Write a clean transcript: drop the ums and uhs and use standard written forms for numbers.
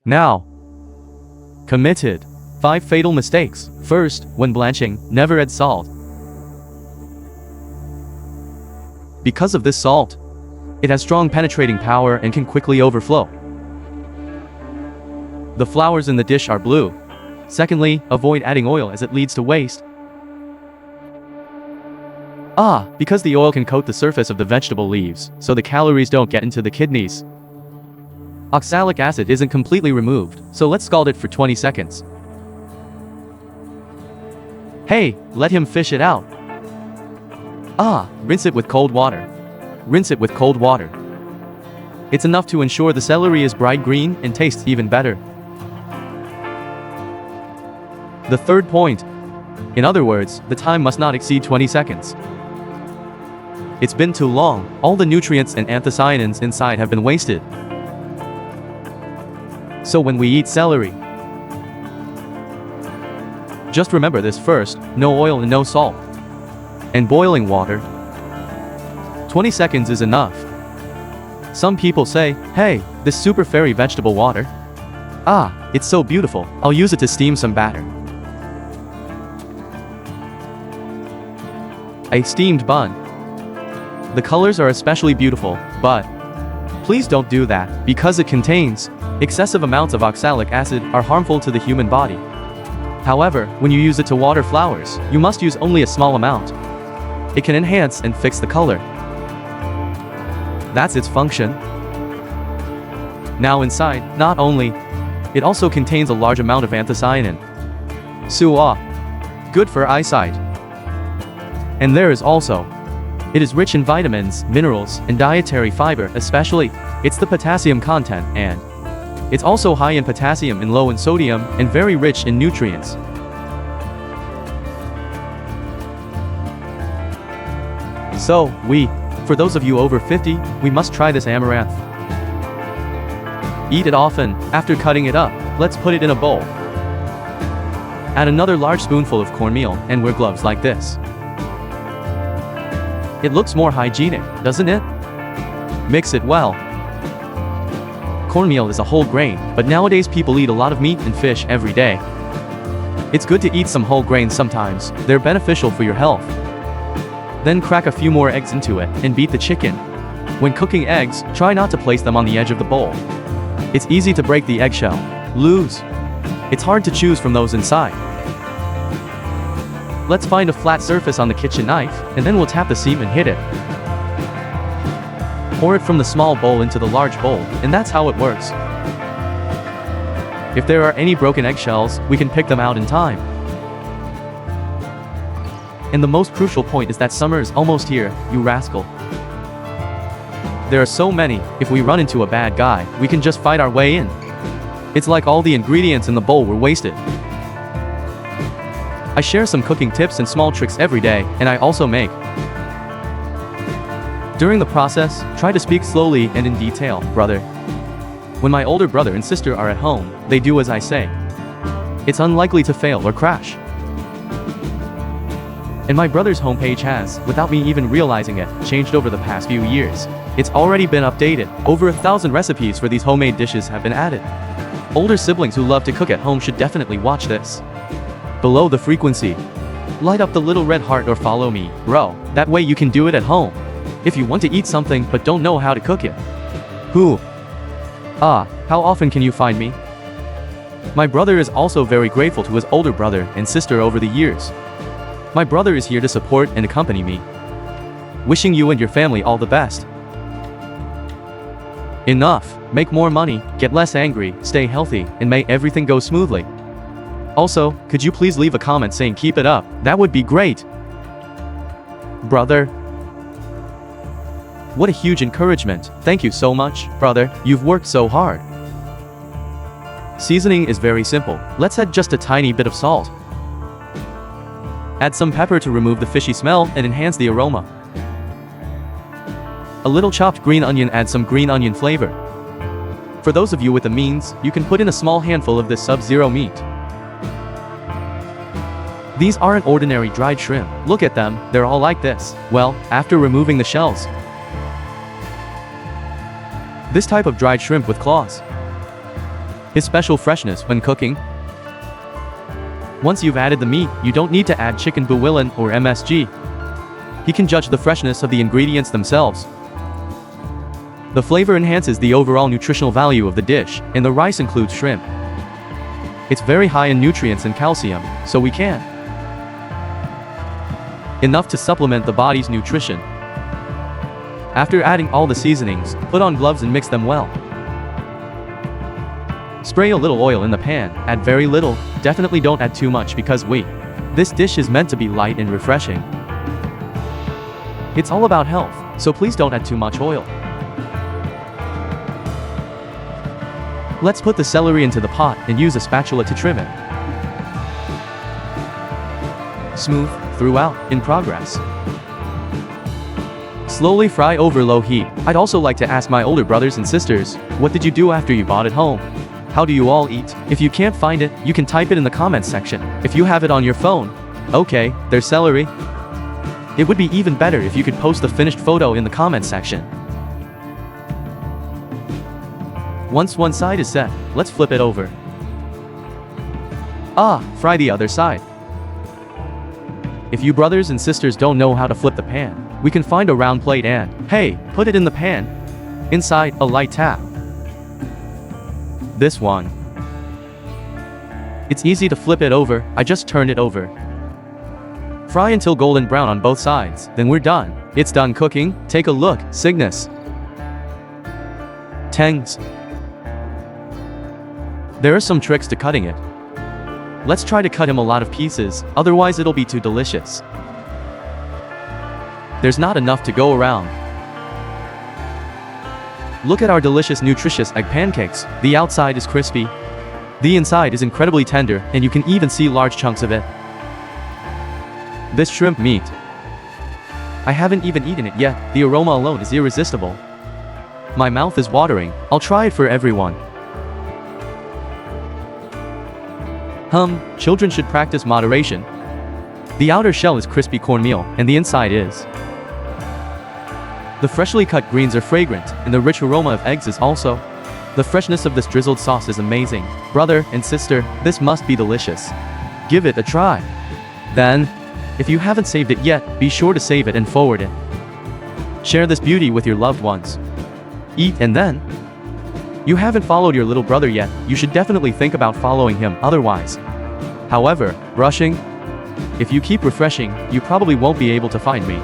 Now, committed 5 fatal mistakes. First, when blanching, never add salt. Because of this salt, it has strong penetrating power and can quickly overflow. The flowers in the dish are blue. Secondly, avoid adding oil as it leads to waste. Because the oil can coat the surface of the vegetable leaves, so the calories don't get into the kidneys. Oxalic acid isn't completely removed, so let's scald it for 20 seconds. Hey, let him fish it out. Rinse it with cold water. Rinse it with cold water. It's enough to ensure the celery is bright green and tastes even better. The third point. In other words, the time must not exceed 20 seconds. It's been too long, all the nutrients and anthocyanins inside have been wasted. So when we eat celery, just remember this first: no oil and no salt. And boiling water. 20 seconds is enough. Some people say, hey, this super fairy vegetable water. It's so beautiful, I'll use it to steam some batter. A steamed bun. The colors are especially beautiful, but please don't do that, because it contains excessive amounts of oxalic acid are harmful to the human body. However, when you use it to water flowers, you must use only a small amount. It can enhance and fix the color. That's its function. Now inside, not only, it also contains a large amount of anthocyanin. Good for eyesight. And there is also, it is rich in vitamins, minerals, and dietary fiber, especially, it's the potassium content, and it's also high in potassium and low in sodium, and very rich in nutrients. So, for those of you over 50, we must try this amaranth. Eat it often. After cutting it up, let's put it in a bowl. Add another large spoonful of cornmeal, and wear gloves like this. It looks more hygienic, doesn't it? Mix it well. Cornmeal is a whole grain, but nowadays people eat a lot of meat and fish every day. It's good to eat some whole grains sometimes, they're beneficial for your health. Then crack a few more eggs into it, and beat the chicken. When cooking eggs, try not to place them on the edge of the bowl. It's easy to break the eggshell. It's hard to choose from those inside. Let's find a flat surface on the kitchen knife, and then we'll tap the seam and hit it. Pour it from the small bowl into the large bowl, and that's how it works. If there are any broken eggshells, we can pick them out in time. And the most crucial point is that summer is almost here, you rascal. There are so many, if we run into a bad guy, we can just fight our way in. It's like all the ingredients in the bowl were wasted. I share some cooking tips and small tricks every day, and I also make. During the process, try to speak slowly and in detail, brother. When my older brother and sister are at home, they do as I say. It's unlikely to fail or crash. And my brother's homepage has, without me even realizing it, changed over the past few years. It's already been updated. Over 1,000 recipes for these homemade dishes have been added. Older siblings who love to cook at home should definitely watch this. Below the frequency. Light up the little red heart or follow me, bro. That way you can do it at home. If you want to eat something but don't know how to cook it. How often can you find me? My brother is also very grateful to his older brother and sister over the years. My brother is here to support and accompany me. Wishing you and your family all the best. Enough. Make more money, get less angry, stay healthy, and may everything go smoothly. Also, could you please leave a comment saying keep it up? That would be great. Brother. What a huge encouragement. Thank you so much, brother. You've worked so hard. Seasoning is very simple. Let's add just a tiny bit of salt. Add some pepper to remove the fishy smell and enhance the aroma. A little chopped green onion adds some green onion flavor. For those of you with the means, you can put in a small handful of this Sub-Zero meat. These aren't ordinary dried shrimp. Look at them, they're all like this. Well, after removing the shells. This type of dried shrimp with claws. his special freshness when cooking. Once you've added the meat, you don't need to add chicken bouillon or MSG. He can judge the freshness of the ingredients themselves. The flavor enhances the overall nutritional value of the dish, and the rice includes shrimp. It's very high in nutrients and calcium, so we can. Enough to supplement the body's nutrition. After adding all the seasonings, put on gloves and mix them well. Spray a little oil in the pan, add very little, definitely don't add too much because this dish is meant to be light and refreshing. It's all about health, so please don't add too much oil. Let's put the celery into the pot and use a spatula to trim it. Smooth, throughout, in progress. Slowly fry over low heat. I'd also like to ask my older brothers and sisters, what did you do after you bought it home? How do you all eat? If you can't find it, you can type it in the comments section. If you have it on your phone, okay, there's celery. It would be even better if you could post the finished photo in the comments section. Once one side is set, let's flip it over. Fry the other side. If you brothers and sisters don't know how to flip the pan, we can find a round plate and, hey, put it in the pan. Inside, a light tap. This one. It's easy to flip it over, I just turned it over. Fry until golden brown on both sides, then we're done. It's done cooking, take a look, Cygnus. Tangs. There are some tricks to cutting it. Let's try to cut him a lot of pieces, otherwise it'll be too delicious. There's not enough to go around. Look at our delicious nutritious egg pancakes. The outside is crispy. The inside is incredibly tender, and you can even see large chunks of it. This shrimp meat. I haven't even eaten it yet, the aroma alone is irresistible. My mouth is watering, I'll try it for everyone. Children should practice moderation. The outer shell is crispy cornmeal, and the inside is. The freshly cut greens are fragrant, and the rich aroma of eggs is also. The freshness of this drizzled sauce is amazing. Brother and sister, this must be delicious. Give it a try. Then, if you haven't saved it yet, be sure to save it and forward it. Share this beauty with your loved ones. Eat and then. You haven't followed your little brother yet, you should definitely think about following him otherwise. However, rushing? If you keep refreshing, you probably won't be able to find me.